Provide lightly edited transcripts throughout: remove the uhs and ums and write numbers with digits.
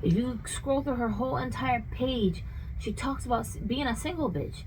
If you scroll through her whole entire page, she talks about being a single bitch.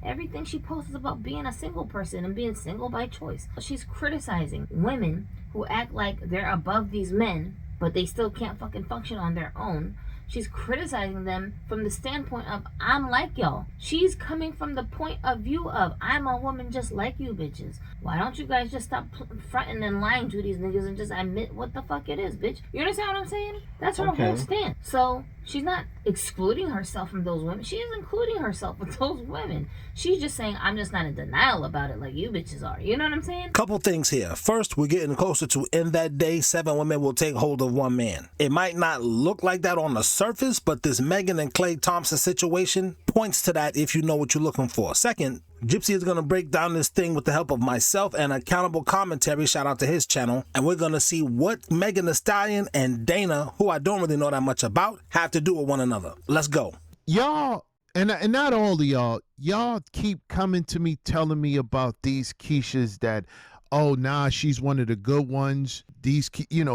Everything she posts is about being a single person and being single by choice. She's criticizing women who act like they're above these men, but they still can't fucking function on their own. She's criticizing them from the standpoint of, I'm like y'all. She's coming from the point of view of, I'm a woman just like you bitches. Why don't you guys just stop fronting and lying to these niggas and just admit what the fuck it is, bitch? You understand what I'm saying? That's her whole stand. So she's not excluding herself from those women. She is including herself with those women. She's just saying, I'm just not in denial about it like you bitches are. You know what I'm saying? Couple things here. First, we're getting closer to in that day, 7 women will take hold of 1 man. It might not look like that on the surface, but this Megan and Klay Thompson situation points to that if you know what you're looking for. Second, Gypsy is going to break down this thing with the help of myself and Accountable Commentary, shout out to his channel, and we're going to see what Megan Thee Stallion and Dana, who I don't really know that much about, have to do with one another. Let's go. Y'all, and not all of y'all keep coming to me telling me about these Keishas that, oh, nah, she's one of the good ones. These,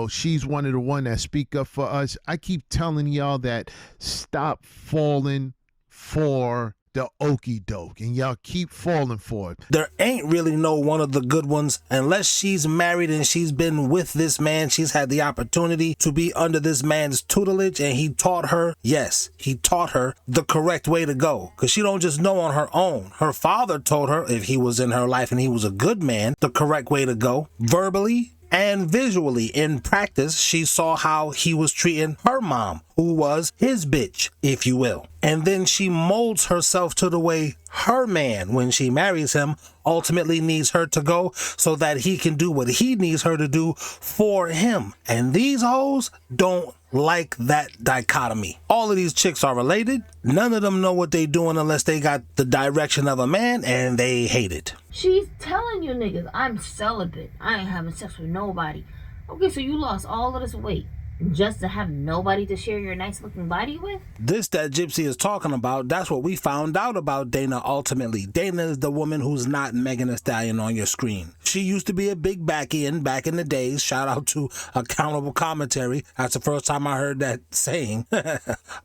she's one of the one that speak up for us. I keep telling y'all that stop falling for the okie doke, and y'all keep falling for it. There ain't really no one of the good ones unless she's married and she's been with this man. She's had the opportunity to be under this man's tutelage, and he taught her, yes, he taught her the correct way to go, because she don't just know on her own. Her father told her, if he was in her life and he was a good man, the correct way to go, verbally and visually. In practice, she saw how he was treating her mom, who was his bitch, if you will. And then she molds herself to the way her man, when she marries him, ultimately needs her to go so that he can do what he needs her to do for him. And these hoes don't like that dichotomy. All of these chicks are related. None of them know what they doing unless they got the direction of a man, and they hate it. She's telling you niggas, I'm celibate. I ain't having sex with nobody. Okay, so you lost all of this weight just to have nobody to share your nice looking body with? This that Gypsy is talking about, that's what we found out about Dana ultimately. Dana is the woman who's not Megan Thee Stallion on your screen. She used to be a big backian back in the days. Shout out to Accountable Commentary. That's the first time I heard that saying.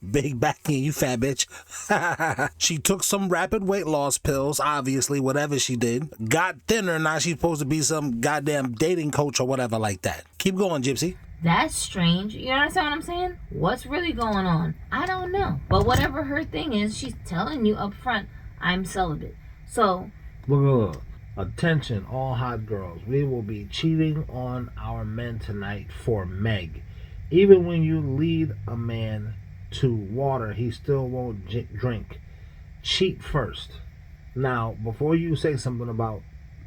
Big backian, you fat bitch. She took some rapid weight loss pills, obviously, whatever she did. Got thinner, now she's supposed to be some goddamn dating coach or whatever like that. Keep going, Gypsy. That's strange. You understand what I'm saying? What's really going on? I don't know. But whatever her thing is, she's telling you up front, I'm celibate. So, look. Attention, all hot girls. We will be cheating on our men tonight for Meg. Even when you lead a man to water, he still won't drink. Cheat first. Now, before you say something about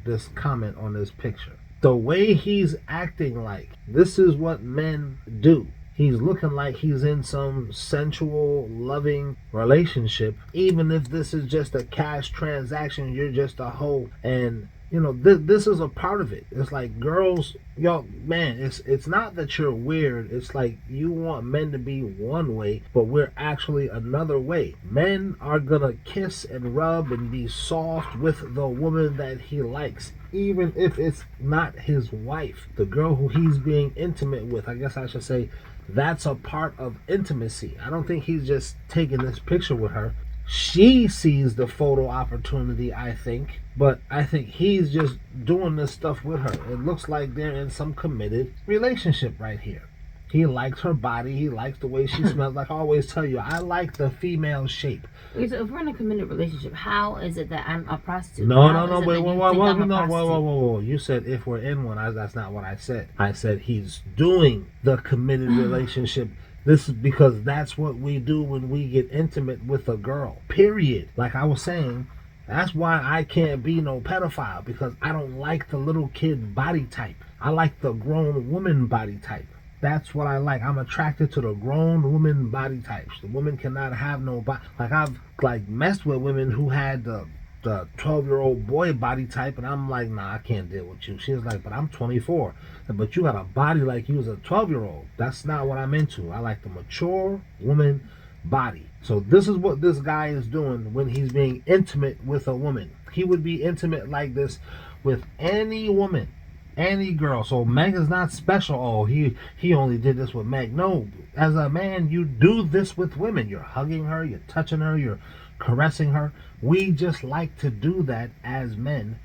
this comment on this picture, the way he's acting like, this is what men do. He's looking like he's in some sensual, loving relationship. Even if this is just a cash transaction, you're just a hoe. And, this is a part of it. It's like, girls, y'all, man, it's not that you're weird. It's like you want men to be one way, but we're actually another way. Men are gonna kiss and rub and be soft with the woman that he likes, even if it's not his wife. The girl who he's being intimate with, I guess I should say, that's a part of intimacy. I don't think he's just taking this picture with her. She sees the photo opportunity, I think, but I think he's just doing this stuff with her. It looks like they're in some committed relationship right here. He likes her body. He likes the way she smells. Like I always tell you, I like the female shape. Okay, so if we're in a committed relationship, how is it that I'm a prostitute? Whoa. You said if we're in one. That's not what I said. I said he's doing the committed relationship. This is because that's what we do when we get intimate with a girl. Period. Like I was saying, that's why I can't be no pedophile, because I don't like the little kid body type. I like the grown woman body type. That's what I like. I'm attracted to the grown woman body types. The woman cannot have no body. Like I've messed with women who had the 12-year-old boy body type, and I'm like, nah, I can't deal with you. She was like, but I'm 24. But you got a body like you was a 12-year-old. That's not what I'm into. I like the mature woman body. So this is what this guy is doing when he's being intimate with a woman. He would be intimate like this with any woman, any girl. So Meg is not special. Oh, he only did this with Meg. No, as a man, you do this with women. You're hugging her, you're touching her, you're caressing her. We just like to do that as men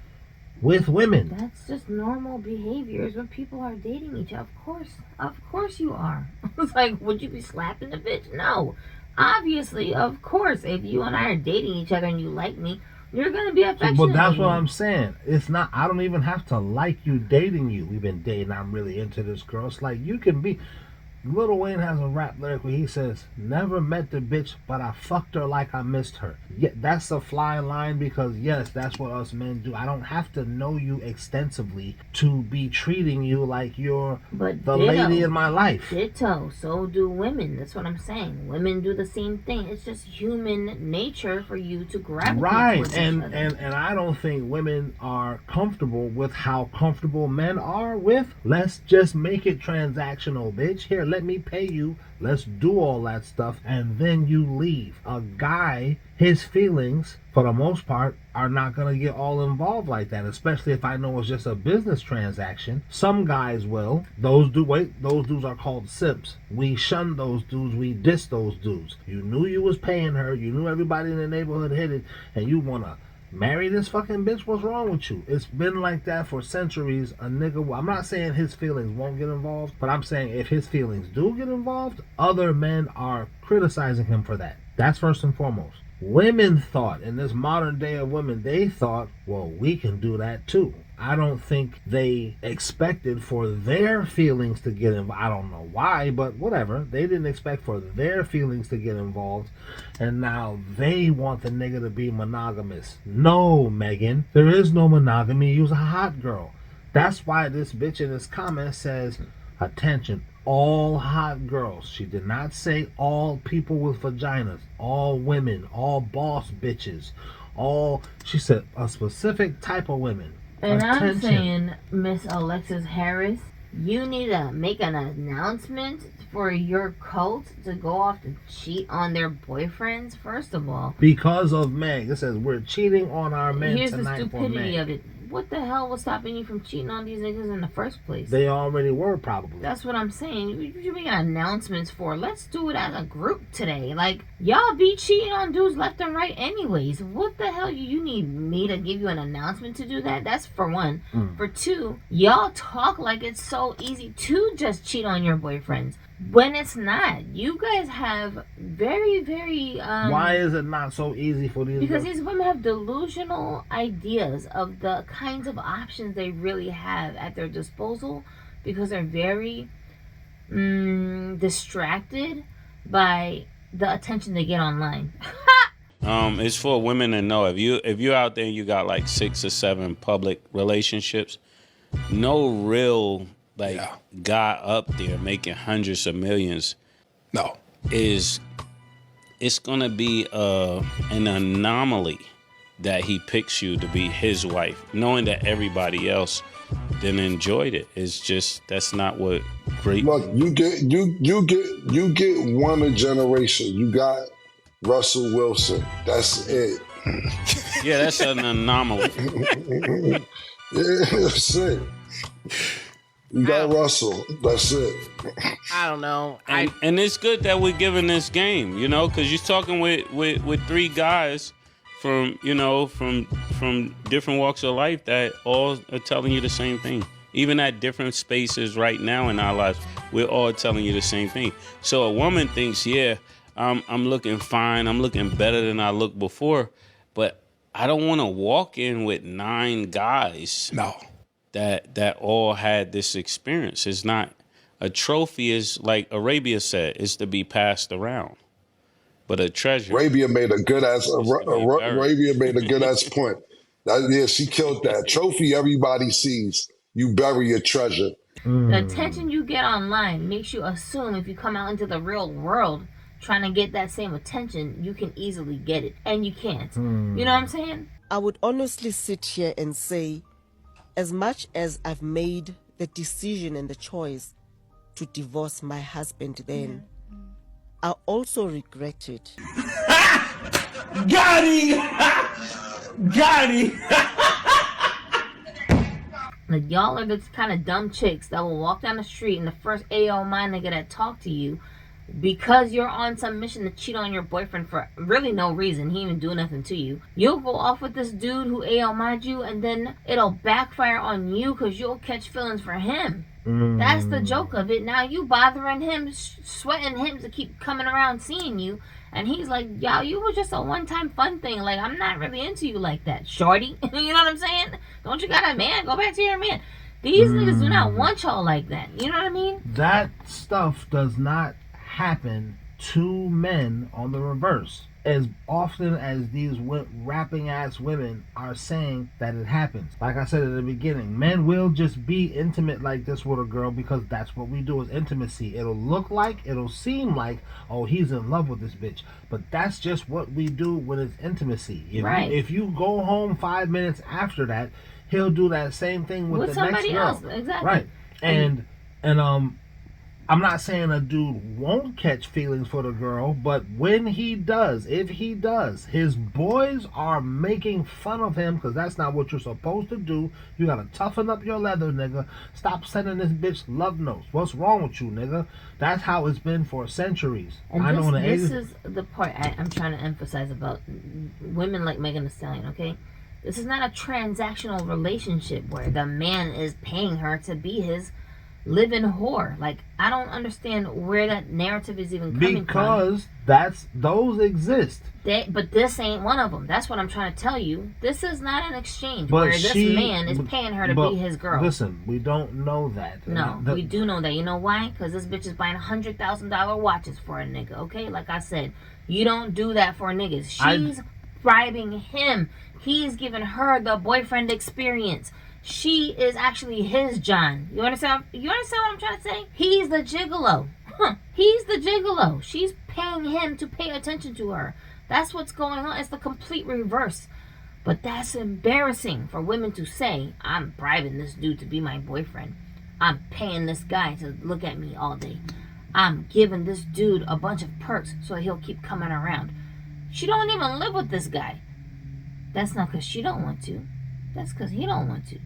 with women. That's just normal behaviors when people are dating each other. Of course you are. It's like, would you be slapping the bitch? No. Obviously, of course, if you and I are dating each other and you like me, you're gonna be affectionate. But that's what I'm saying. It's not. I don't even have to like you dating you. We've been dating. I'm really into this girl. It's like you can be. Lil Wayne has a rap lyric where he says, "Never met the bitch, but I fucked her like I missed her." Yeah, that's a fly line because yes, that's what us men do. I don't have to know you extensively to be treating you like you're the lady in my life. Ditto. So do women. That's what I'm saying. Women do the same thing. It's just human nature for you to gravitate towards each other. And I don't think women are comfortable with how comfortable men are with. Let's just make it transactional, bitch. Here, let me pay you. Let's do all that stuff, and then you leave. A guy, his feelings, for the most part, are not going to get all involved like that, especially if I know it's just a business transaction. Some guys will. Those dudes are called simps. We shun those dudes. We diss those dudes. You knew you was paying her. You knew everybody in the neighborhood hit it, and you want to marry this fucking bitch? What's wrong with you? It's been like that for centuries. A nigga, I'm not saying his feelings won't get involved, but I'm saying if his feelings do get involved, other men are criticizing him for that. That's first and foremost. Women thought, in this modern day of women, they thought, well, we can do that too. I don't think they expected for their feelings to get involved. I don't know why, but whatever. They didn't expect for their feelings to get involved. And now they want the nigga to be monogamous. No, Megan. There is no monogamy. You's a hot girl. That's why this bitch in this comment says, attention, all hot girls. She did not say all people with vaginas. All women. All boss bitches. She said a specific type of women. And I'm saying, Miss Alexis Harris, you need to make an announcement for your cult to go off to cheat on their boyfriends, first of all. Because of Meg. It says we're cheating on our men Here's tonight the stupidity for Meg. of it. What the hell was stopping you from cheating on these niggas in the first place? They already were, probably. That's what I'm saying. You should make announcements for. Let's do it as a group today. Like, y'all be cheating on dudes left and right anyways. What the hell? You need me to give you an announcement to do that? That's for one. For two, y'all talk like it's so easy to just cheat on your boyfriends. When it's not. You guys have very, very... Why is it not so easy for these Because girls? these women have delusional ideas of the kinds of options they really have at their disposal, because they're very distracted by the attention they get online. It's for women to know, if you're out there and you got like 6 or 7 public relationships, no real guy up there making hundreds of millions it's gonna be an anomaly that he picks you to be his wife, knowing that everybody else then enjoyed it. It's just, that's not what great. Look, you get one a generation. You got Russell Wilson. That's it. Yeah, that's an anomaly. Yeah, that's it. You got Russell. That's it. I don't know. And it's good that we're giving this game, you know, because you're talking with 3 guys from different walks of life that all are telling you the same thing. Even at different spaces right now in our lives, we're all telling you the same thing. So a woman thinks, yeah, I'm looking fine, I'm looking better than I looked before, but I don't want to walk in with 9 guys. No. That all had this experience. It's not a trophy. Is like Arabia said, is to be passed around, but a treasure. Arabia made a good ass point. She killed that. Trophy everybody sees. You bury your treasure. The attention you get online makes you assume if you come out into the real world trying to get that same attention, you can easily get it, and you can't. You know what I'm saying? I would honestly sit here and say, as much as I've made the decision and the choice to divorce my husband then, I also regret it. Got him! Got him! Like, y'all are the kind of dumb chicks that will walk down the street and the first AO my nigga that talk to you, because you're on some mission to cheat on your boyfriend for really no reason, he didn't do nothing to you, you'll go off with this dude who AO mind you, and then it'll backfire on you because you'll catch feelings for him. That's the joke of it. Now you bothering him, sweating him to keep coming around seeing you, and he's like, yo, you were just a one-time fun thing. Like, I'm not really into you like that, shorty. You know what I'm saying? Don't you got a man? Go back to your man. These niggas do not want y'all like that. You know what I mean? That stuff does not happen to men on the reverse as often as these rapping ass women are saying that it happens. Like I said at the beginning, men will just be intimate like this with a girl because that's what we do, is intimacy. It'll seem like, oh, he's in love with this bitch, but that's just what we do when it's intimacy. If you go home 5 minutes after that, he'll do that same thing with the somebody next girl. else. Exactly. Right. And I'm not saying a dude won't catch feelings for the girl, but when he does, if he does, his boys are making fun of him because that's not what you're supposed to do. You gotta toughen up your leather, nigga. Stop sending this bitch love notes. What's wrong with you, nigga? That's how it's been for centuries. And this is the part I'm trying to emphasize about women like Megan Thee Stallion, okay? This is not a transactional relationship where the man is paying her to be his living whore. Like, I don't understand where that narrative is even coming from. Because those exist. But this ain't one of them. That's what I'm trying to tell you. This is not an exchange where this man is paying her to be his girl. Listen, we don't know that. No, we do know that. You know why? Because this bitch is buying $100,000 watches for a nigga, okay? Like I said, you don't do that for niggas. She's bribing him. He's giving her the boyfriend experience. She is actually his John. You understand? You understand what I'm trying to say? He's the gigolo. He's the gigolo. She's paying him to pay attention to her. That's what's going on. It's the complete reverse. But that's embarrassing for women to say, I'm bribing this dude to be my boyfriend. I'm paying this guy to look at me all day. I'm giving this dude a bunch of perks so he'll keep coming around. She don't even live with this guy. That's not because she don't want to. That's because he don't want to.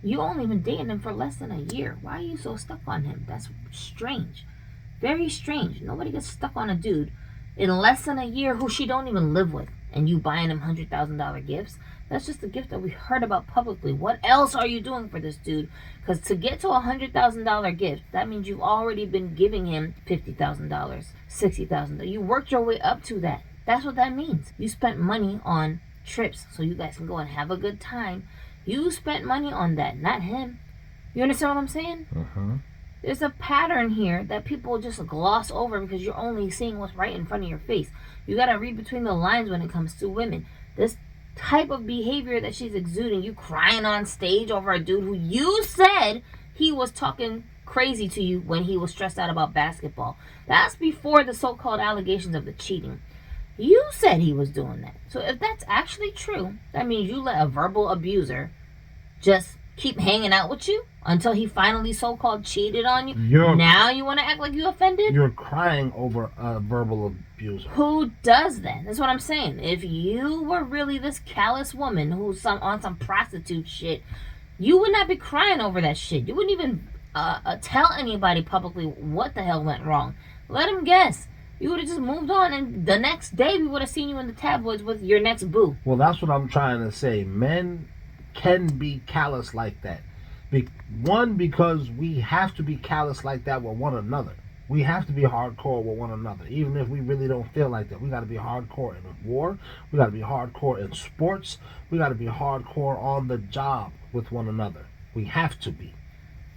You only been dating him for less than a year. Why are you so stuck on him? That's strange. Very strange. Nobody gets stuck on a dude in less than a year who she don't even live with. And you buying him $100,000 gifts. That's just a gift that we heard about publicly. What else are you doing for this dude? Because to get to a $100,000 gift, that means you've already been giving him $50,000, $60,000. You worked your way up to that. That's what that means. You spent money on trips so you guys can go and have a good time. You spent money on that, not him. You understand what I'm saying? There's a pattern here that people just gloss over because you're only seeing what's right in front of your face. You gotta read between the lines when it comes to women. This type of behavior that she's exuding, you crying on stage over a dude who you said he was talking crazy to you when he was stressed out about basketball. That's before the so-called allegations of the cheating. You said he was doing that. So if that's actually true, that means you let a verbal abuser just keep hanging out with you until he finally so-called cheated on you. Now you want to act like you offended? You're crying over a verbal abuser. Who does that? That's what I'm saying. If you were really this callous woman who's on some prostitute shit, you would not be crying over that shit. You wouldn't even tell anybody publicly what the hell went wrong. Let him guess. You would have just moved on, and the next day we would have seen you in the tabloids with your next boo. Well, that's what I'm trying to say. Men can be callous like that. One, because we have to be callous like that with one another. We have to be hardcore with one another, even if we really don't feel like that. We got to be hardcore in war. We got to be hardcore in sports. We got to be hardcore on the job with one another. We have to be.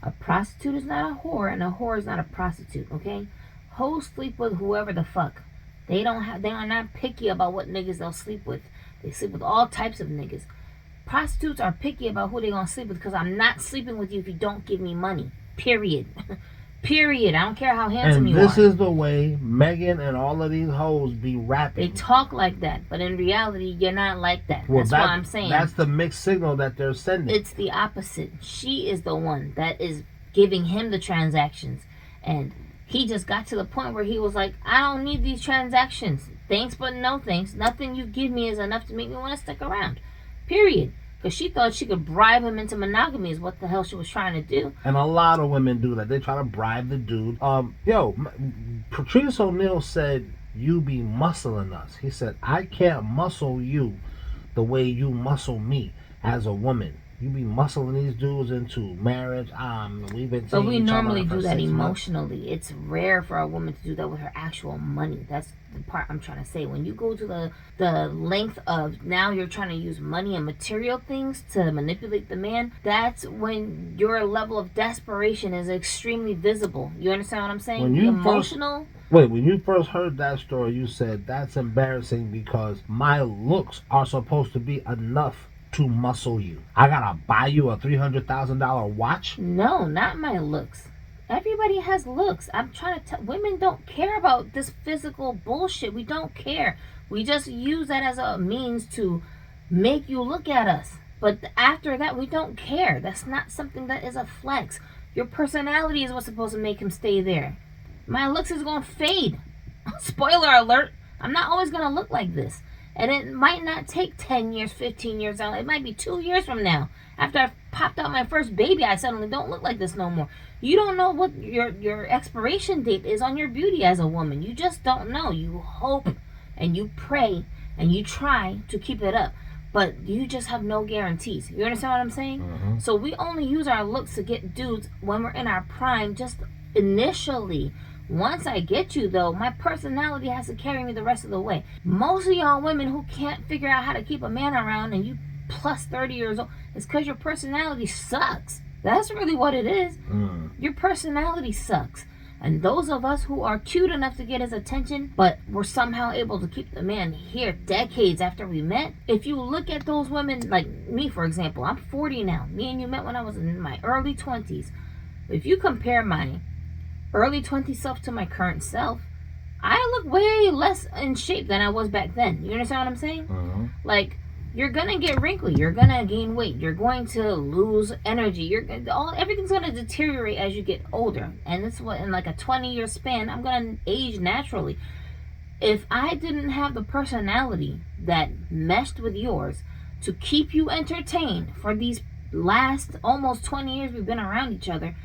A prostitute is not a whore, and a whore is not a prostitute, okay? Hoes sleep with whoever the fuck. They are not picky about what niggas they'll sleep with. They sleep with all types of niggas. Prostitutes are picky about who they gonna sleep with because I'm not sleeping with you if you don't give me money. Period. Period. I don't care how handsome you are. And this is the way Megan and all of these hoes be rapping. They talk like that, but in reality, you're not like that. Well, that's what I'm saying. That's the mixed signal that they're sending. It's the opposite. She is the one that is giving him the transactions and He just got to the point where he was like, I don't need these transactions. Thanks, but no thanks. Nothing you give me is enough to make me want to stick around. Period. Because she thought she could bribe him into monogamy is what the hell she was trying to do. And a lot of women do that. They try to bribe the dude. Patrice O'Neal said, you be muscling us. He said, I can't muscle you the way you muscle me as a woman. You be muscling these dudes into marriage. We've been. But we normally do that emotionally. It's rare for a woman to do that with her actual money. That's the part I'm trying to say. When you go to the length of now you're trying to use money and material things to manipulate the man, that's when your level of desperation is extremely visible. You understand what I'm saying? When you when you first heard that story, you said that's embarrassing because my looks are supposed to be enough to muscle you. I gotta buy you a $300,000 watch? No, not my looks. Everybody has looks. I'm trying to tell women don't care about this physical bullshit. We don't care. We just use that as a means to make you look at us. But after that, we don't care. That's not something that is a flex. Your personality is what's supposed to make him stay there. My looks is gonna fade. Spoiler alert. I'm not always gonna look like this. And it might not take 10 years, 15 years out. It might be 2 years from now. After I've popped out my first baby, I suddenly don't look like this no more. You don't know what your expiration date is on your beauty as a woman. You just don't know. You hope and you pray and you try to keep it up. But you just have no guarantees. You understand what I'm saying? Mm-hmm. So we only use our looks to get dudes when we're in our prime, just initially. Once I get you, though, my personality has to carry me the rest of the way. Most of y'all women who can't figure out how to keep a man around and you plus 30 years old, it's because your personality sucks. That's really what it is. Your personality sucks. And those of us who are cute enough to get his attention, but we're somehow able to keep the man here decades after we met, if you look at those women, like me, for example, I'm 40 now. Me and you met when I was in my early 20s. If you compare my early 20s self to my current self, I look way less in shape than I was back then. You understand what I'm saying? Like, you're gonna get wrinkly, you're gonna gain weight, you're going to lose energy, everything's gonna deteriorate as you get older. And this is what, in like a 20-year span, I'm gonna age naturally. If I didn't have the personality that meshed with yours to keep you entertained for these last almost 20 years we've been around each other,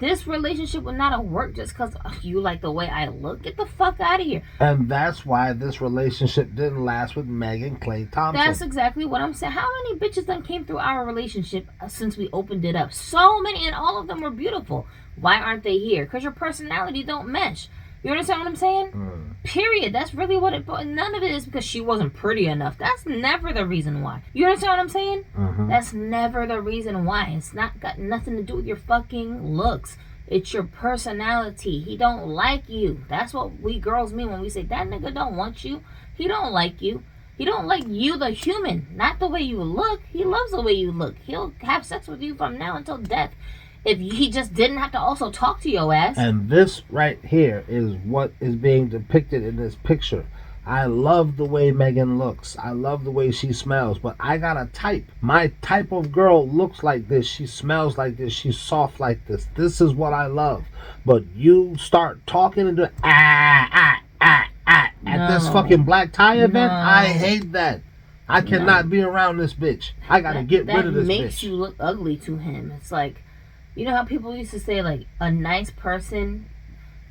this relationship would not have worked just because you like the way I look. Get the fuck out of here. And that's why this relationship didn't last with Meg and Klay Thompson. That's exactly what I'm saying. How many bitches then came through our relationship since we opened it up? So many, and all of them were beautiful. Why aren't they here? Because your personality don't mesh. You understand what I'm saying? Period. That's really what it... None of it is because she wasn't pretty enough. That's never the reason why. You understand what I'm saying? That's never the reason why. It's not got nothing to do with your fucking looks. It's your personality. He don't like you. That's what we girls mean when we say, that nigga don't want you. He don't like you. He don't like you, the human. Not the way you look. He loves the way you look. He'll have sex with you from now until death. If he just didn't have to also talk to your ass. And this right here is what is being depicted in this picture. I love the way Megan looks. I love the way she smells. But I got a type. My type of girl looks like this. She smells like this. She's soft like this. This is what I love. But you start talking and doing at this fucking black tie event. I hate that. I cannot be around this bitch. I gotta get rid of this bitch. That makes you look ugly to him. It's like, you know how people used to say, like, a nice person,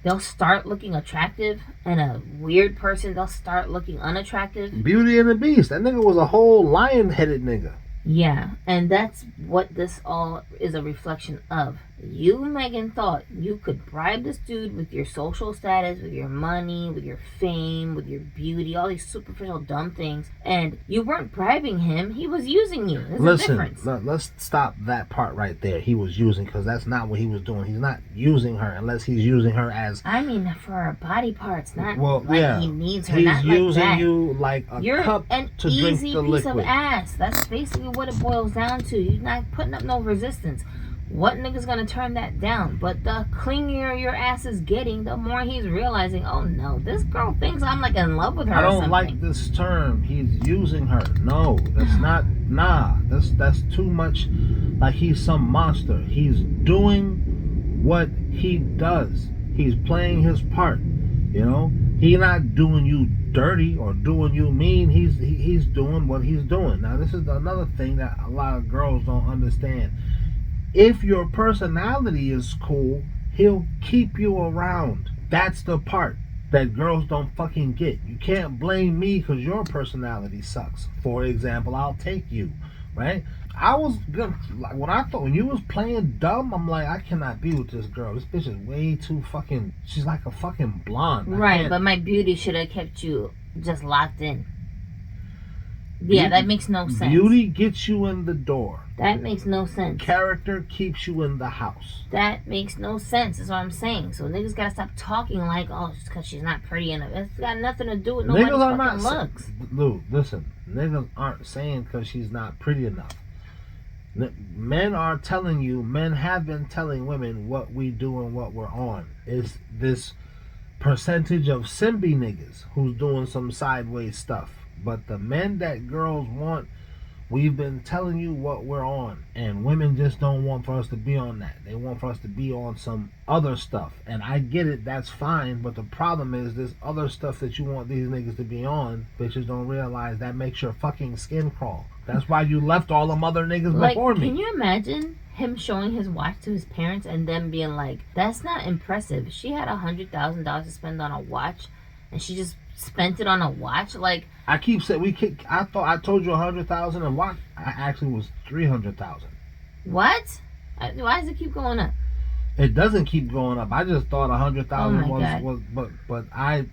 they'll start looking attractive, and a weird person, they'll start looking unattractive? Beauty and the Beast. That nigga was a whole lion-headed nigga. Yeah, and that's what this all is a reflection of. You, Megan, thought you could bribe this dude with your social status, with your money, with your fame, with your beauty, all these superficial dumb things, and you weren't bribing him. He was using you. There's a difference. Let's stop that part right there. He was using, because that's not what he was doing. He's not using her unless he's using her as... I mean, for her body parts, not he needs her. He's not using like that. You like a You're cup an to drink the liquid. easy piece of ass. That's basically what it boils down to. You're not putting up no resistance. What nigga's gonna turn that down? But the clingier your ass is getting, the more he's realizing, oh no, this girl thinks I'm like in love with her. I don't like this term. He's using her. No, that's not. Nah, that's too much. Like he's some monster. He's doing what he does. He's playing his part. You know, he's not doing you dirty or doing you mean. He's doing what he's doing. Now, this is another thing that a lot of girls don't understand. If your personality is cool, he'll keep you around. That's the part that girls don't fucking get. You can't blame me because your personality sucks. For example, I'll take you, right? I was good. Like when you was playing dumb, I'm like, I cannot be with this girl. This bitch is way too fucking. She's like a fucking blonde. Right, but my beauty should have kept you just locked in. Yeah, that makes no sense. Beauty gets you in the door. That makes no sense. Character keeps you in the house. That makes no sense, is what I'm saying. So niggas gotta stop talking like, oh, just because she's not pretty enough. It's got nothing to do with nobody's fucking looks. Lou, listen. Niggas aren't saying because she's not pretty enough. Men are telling you, men have been telling women what we do and what we're on. Is this percentage of simby niggas who's doing some sideways stuff. But the men that girls want, we've been telling you what we're on. And women just don't want for us to be on that. They want for us to be on some other stuff. And I get it, that's fine. But the problem is this other stuff that you want these niggas to be on, bitches don't realize that makes your fucking skin crawl. That's why you left all them other niggas before me. Can you imagine him showing his watch to his parents and them being like, that's not impressive. She had $100,000 to spend on a watch and she just spent it on a watch? Like, I keep saying I thought I told you 100,000 and watch. I actually was 300,000. What? Why does it keep going up? It doesn't keep going up. I just thought 100,000 was, but I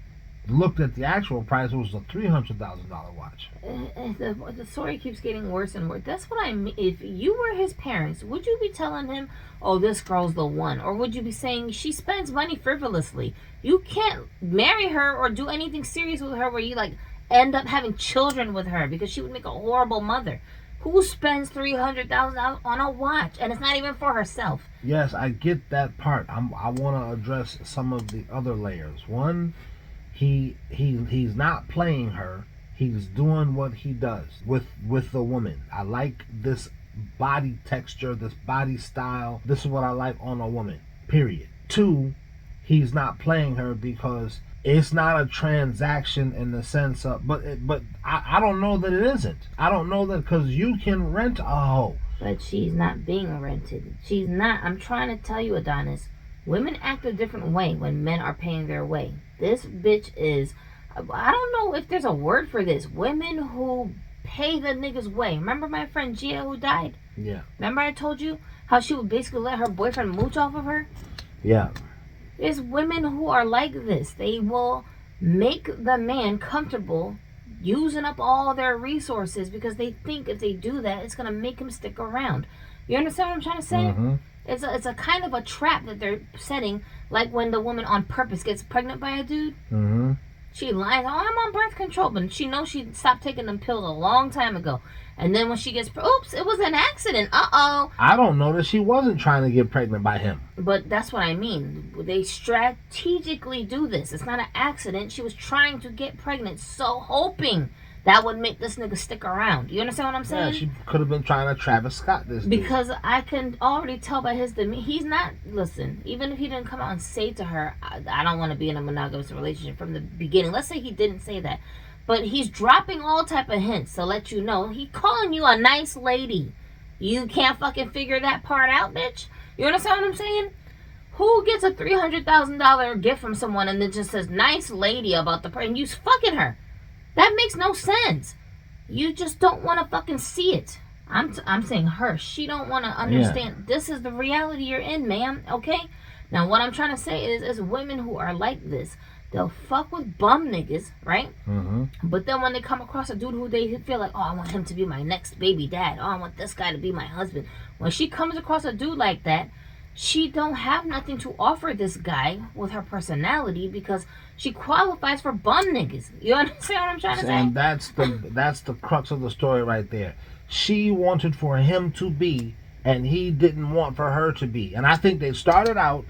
looked at the actual price. It was a $300,000 watch. The story keeps getting worse and worse. That's what I mean. If you were his parents, would you be telling him, oh, this girl's the one? Or would you be saying, she spends money frivolously? You can't marry her or do anything serious with her where you, like, end up having children with her because she would make a horrible mother. Who spends $300,000 on a watch? And it's not even for herself. Yes, I get that part. I want to address some of the other layers. One, he's not playing her. He's doing what he does with the woman. I like this body texture, this body style. This is what I like on a woman, period. Two, he's not playing her because it's not a transaction in the sense of, but I don't know that it isn't. I don't know that because you can rent a hoe. But she's not being rented. She's not. I'm trying to tell you, Adonis, women act a different way when men are paying their way. This bitch is, I don't know if there's a word for this. Women who pay the niggas way. Remember my friend Gia who died? Yeah. Remember I told you how she would basically let her boyfriend mooch off of her? Yeah. There's women who are like this. They will make the man comfortable using up all their resources because they think if they do that, it's going to make him stick around. You understand what I'm trying to say? Mm-hmm. It's a kind of a trap that they're setting, like when the woman on purpose gets pregnant by a dude. Mm-hmm. She lies, oh, I'm on birth control, but she knows she stopped taking them pills a long time ago. And then when she gets, oops, it was an accident. Uh-oh. I don't know that she wasn't trying to get pregnant by him. But that's what I mean. They strategically do this. It's not an accident. She was trying to get pregnant, so hoping that would make this nigga stick around. You understand what I'm saying? Yeah, she could have been trying to Travis Scott this dude. Because I can already tell by his demeanor. He's not, listen, even if he didn't come out and say to her, I don't want to be in a monogamous relationship from the beginning. Let's say he didn't say that. But he's dropping all type of hints to let you know. He calling you a nice lady. You can't fucking figure that part out, bitch. You understand what I'm saying? Who gets a $300,000 gift from someone and then just says nice lady about the person and you fucking her? That makes no sense. You just don't want to fucking see it. I'm saying her. She don't want to understand. Yeah. This is the reality you're in, ma'am. Okay? Now, what I'm trying to say is women who are like this, they'll fuck with bum niggas, right? Mm-hmm. But then when they come across a dude who they feel like, oh, I want him to be my next baby dad. Oh, I want this guy to be my husband. When she comes across a dude like that, she don't have nothing to offer this guy with her personality because she qualifies for bum niggas. You understand what I'm trying to say? And that's the crux of the story right there. She wanted for him to be, and he didn't want for her to be. And I think they started out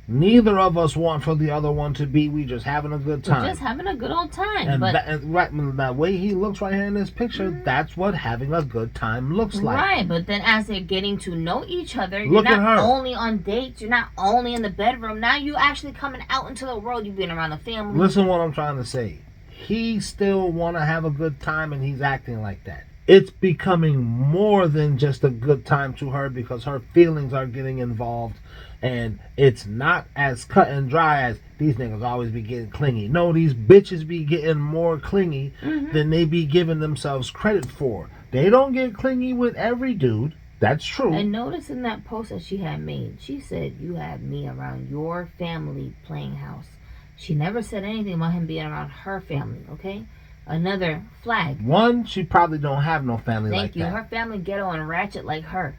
neither of us want for the other one to be. We just having a good time. We're just having a good old time. And, but that way he looks right here in this picture, that's what having a good time looks like. Right, but then as they're getting to know each other, Look you're at her. not only on dates, you're not only in the bedroom. Now you actually coming out into the world. You've been around the family. Listen what I'm trying to say. He still want to have a good time and he's acting like that. It's becoming more than just a good time to her because her feelings are getting involved. And it's not as cut and dry as these niggas always be getting clingy. No, these bitches be getting more clingy than they be giving themselves credit for. They don't get clingy with every dude. That's true. And notice in that post that she had made, she said, you had me around your family playing house. She never said anything about him being around her family, okay? Another flag. One, she probably don't have no family like that. Thank you. Her family ghetto and ratchet like her.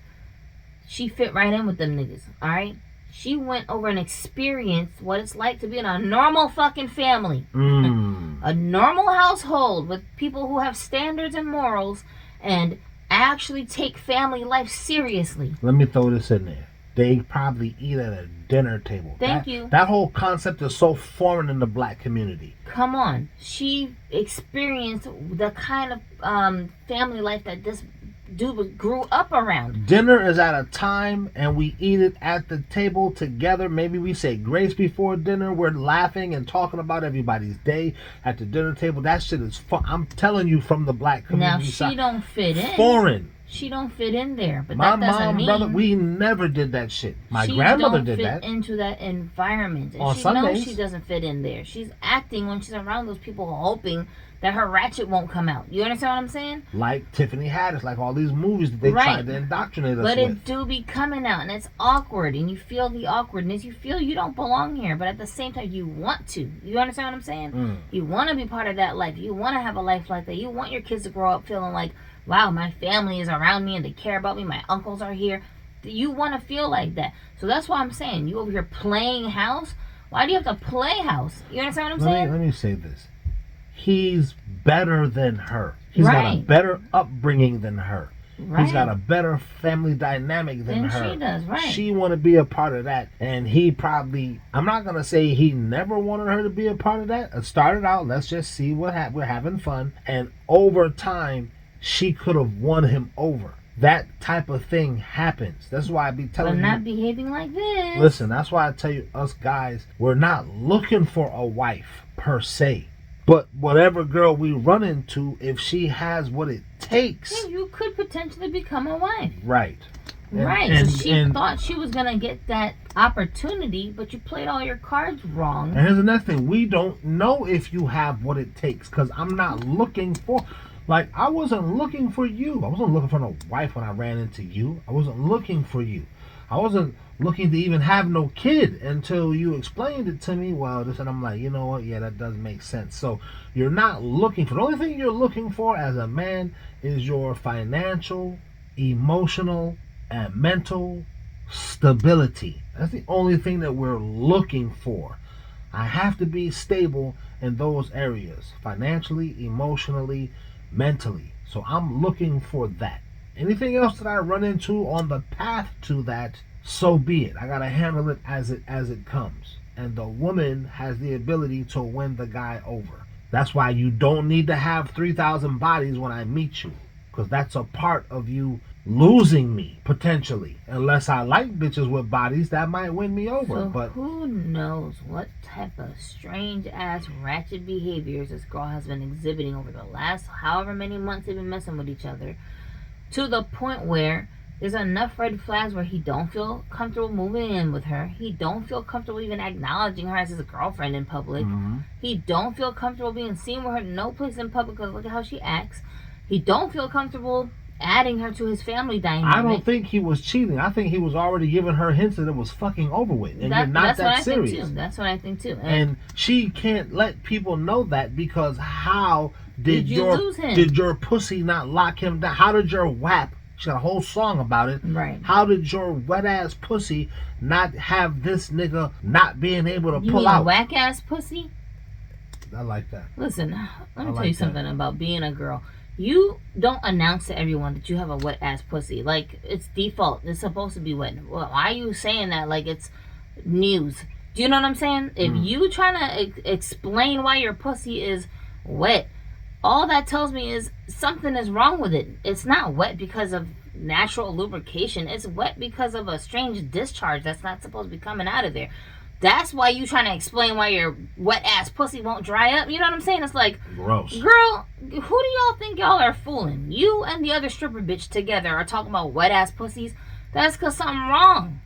She fit right in with them niggas, alright? She went over and experienced what it's like to be in a normal fucking family. A normal household with people who have standards and morals and actually take family life seriously. Let me throw this in there. They probably eat at a dinner table. Thank you. That whole concept is so foreign in the black community. Come on. She experienced the kind of family life that this dude grew up around. Dinner is at a time and we eat it at the table together. Maybe we say grace before dinner. We're laughing and talking about everybody's day at the dinner table. That shit is fun. I'm telling you, from the black community Now, side. she don't fit in. Foreign. She don't fit in there. But My that doesn't mom, mean brother, we never did that shit. My she grandmother don't did fit that. into that environment. And On she Sundays. knows she doesn't fit in there. She's acting when she's around those people, hoping that her ratchet won't come out. You understand what I'm saying? Like Tiffany Haddish, like all these movies that they tried to indoctrinate us But with. it do be coming out, and it's awkward, and you feel the awkwardness. You feel you don't belong here, but at the same time, you want to. You understand what I'm saying? You want to be part of that life. You want to have a life like that. You want your kids to grow up feeling like, wow, my family is around me and they care about me. My uncles are here. You want to feel like that. So that's why I'm saying, you over here playing house. Why do you have to play house? You understand what I'm saying? Let me say this. He's better than her. He's got a better upbringing than her. He's got a better family dynamic than her. She does, right. She want to be a part of that. And he probably, I'm not going to say he never wanted her to be a part of that. It started out, let's just see what happened. We're having fun. And over time, she could have won him over. That type of thing happens. That's why I be telling you. But not behaving like this. Listen, that's why I tell you, us guys, we're not looking for a wife per se. But whatever girl we run into, if she has what it takes. Yeah, you could potentially become a wife. Right. So she thought she was going to get that opportunity, but you played all your cards wrong. And here's another thing. We don't know if you have what it takes, because I'm not looking for... Like, I wasn't looking for you. I wasn't looking for no wife when I ran into you. I wasn't looking for you. I wasn't looking to even have no kid until you explained it to me. Well, this, and I'm like, you know what? Yeah, that does make sense. So you're not looking for... The only thing you're looking for as a man is your financial, emotional, and mental stability. That's the only thing that we're looking for. I have to be stable in those areas. Financially, emotionally, mentally. So I'm looking for that. Anything else that I run into on the path to that, so be it. I gotta handle it as it comes. And the woman has the ability to win the guy over. That's why you don't need to have 3,000 bodies when I meet you, because that's a part of you losing me potentially. Unless I like bitches with bodies, that might win me over. So but who knows what type of strange ass ratchet behaviors this girl has been exhibiting over the last however many months they've been messing with each other, to the point where there's enough red flags where he don't feel comfortable moving in with her. He don't feel comfortable even acknowledging her as his girlfriend in public. He don't feel comfortable being seen with her no place in public because look at how she acts. He don't feel comfortable adding her to his family dynamic. I don't think he was cheating. I think he was already giving her hints that it was fucking over with. And you're not that serious. That's what I think too. And she can't let people know that, because how did you lose him? Did your pussy not lock him down? How did your WAP, she got a whole song about it. Right. How did your wet ass pussy not have this nigga not being able to you pull mean out? Whack ass pussy? I like that. Listen, let me tell you something about being a girl. You don't announce to everyone that you have a wet ass pussy. Like, it's default. It's supposed to be wet. Well, why are you saying that like it's news? Do you know what I'm saying? If you trying to explain why your pussy is wet, all that tells me is something is wrong with it. It's not wet because of natural lubrication. It's wet because of a strange discharge that's not supposed to be coming out of there. That's why you trying to explain why your wet ass pussy won't dry up. You know what I'm saying? It's like, gross. Girl, who do y'all think y'all are fooling? You and the other stripper bitch together are talking about wet ass pussies. That's because something wrong.